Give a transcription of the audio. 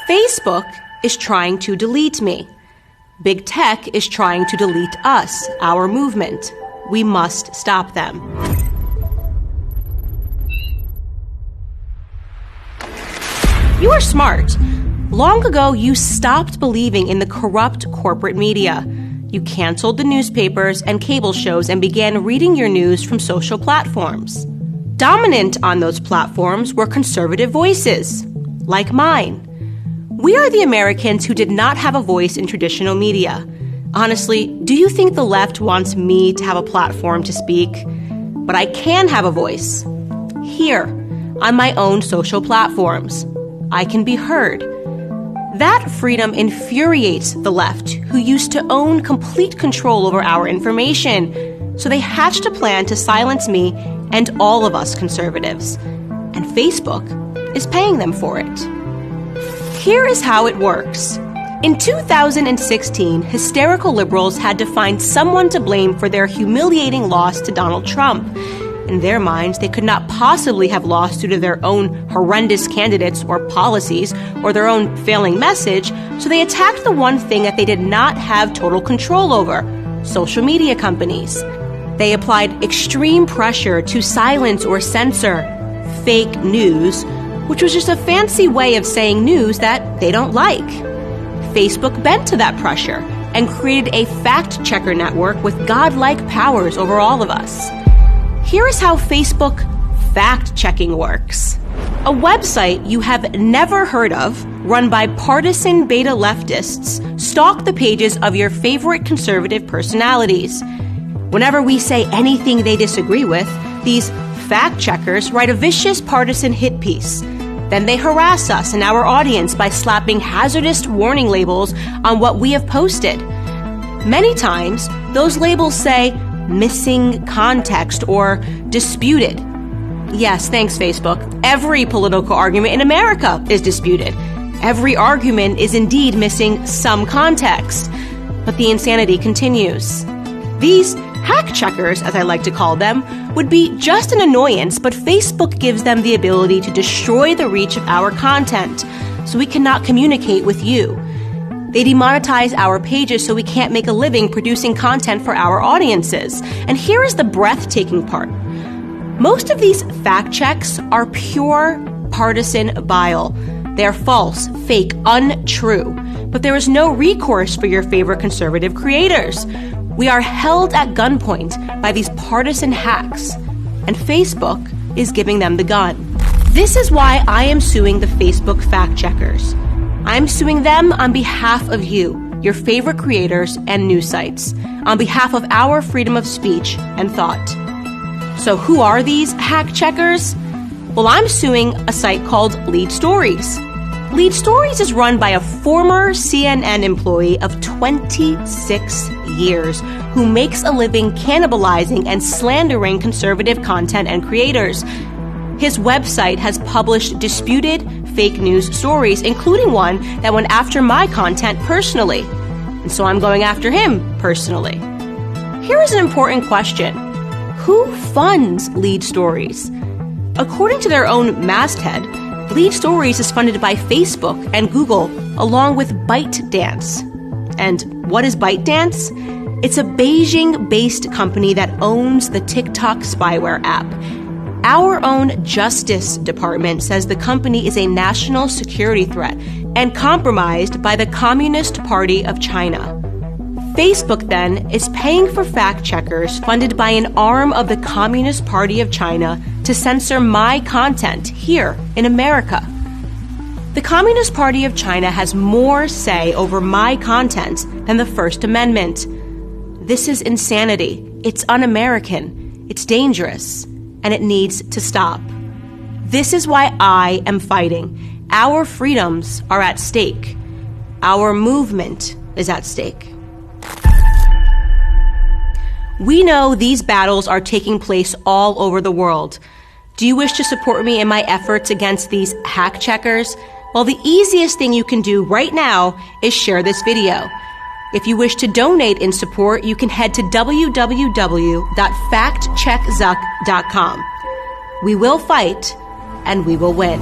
Facebook is trying to delete me. Big tech is trying to delete us, our movement. We must stop them. You are smart. Long ago, you stopped believing in the corrupt corporate media. You canceled the newspapers and cable shows and began reading your news from social platforms. Dominant on those platforms were conservative voices, like mine. We are the Americans who did not have a voice in traditional media. Honestly, do you think the left wants me to have a platform to speak? But I can have a voice. Here, on my own social platforms. I can be heard. That freedom infuriates the left, who used to own complete control over our information. So they hatched a plan to silence me and all of us conservatives. And Facebook is paying them for it. Here is how it works. In 2016, hysterical liberals had to find someone to blame for their humiliating loss to Donald Trump. In their minds, they could not possibly have lost due to their own horrendous candidates or policies or their own failing message, so they attacked the one thing that they did not have total control over: social media companies. They applied extreme pressure to silence or censor fake news, which was just a fancy way of saying news that they don't like. Facebook bent to that pressure and created a fact-checker network with godlike powers over all of us. Here is how Facebook fact-checking works. A website you have never heard of, run by partisan beta leftists, stalk the pages of your favorite conservative personalities. Whenever we say anything they disagree with, these fact-checkers write a vicious partisan hit piece. Then they harass us and our audience by slapping hazardous warning labels on what we have posted. Many times, those labels say missing context or disputed. Yes, thanks, Facebook. Every political argument in America is disputed. Every argument is indeed missing some context. But the insanity continues. These hack checkers, as I like to call them, would be just an annoyance, but Facebook gives them the ability to destroy the reach of our content, so we cannot communicate with you. They demonetize our pages so we can't make a living producing content for our audiences. And here is the breathtaking part. Most of these fact checks are pure partisan bile. They are false, fake, untrue. But there is no recourse for your favorite conservative creators. We are held at gunpoint by these partisan hacks, and Facebook is giving them the gun. This is why I am suing the Facebook fact checkers. I'm suing them on behalf of you, your favorite creators and news sites, on behalf of our freedom of speech and thought. So who are these hack checkers? Well, I'm suing a site called Lead Stories. Lead Stories is run by a former CNN employee of 26 years who makes a living cannibalizing and slandering conservative content and creators. His website has published disputed fake news stories, including one that went after my content personally. And so I'm going after him personally. Here is an important question. Who funds Lead Stories? According to their own masthead, Lead Stories is funded by Facebook and Google, along with ByteDance. And what is ByteDance? It's a Beijing-based company that owns the TikTok spyware app. Our own Justice Department says the company is a national security threat and compromised by the Communist Party of China. Facebook, then, is paying for fact checkers funded by an arm of the Communist Party of China to censor my content here in America. The Communist Party of China has more say over my content than the First Amendment. This is insanity. It's un-American. It's dangerous. And it needs to stop. This is why I am fighting. Our freedoms are at stake. Our movement is at stake. We know these battles are taking place all over the world. Do you wish to support me in my efforts against these hack checkers? Well, the easiest thing you can do right now is share this video. If you wish to donate in support, you can head to www.factcheckzuck.com. We will fight, and we will win.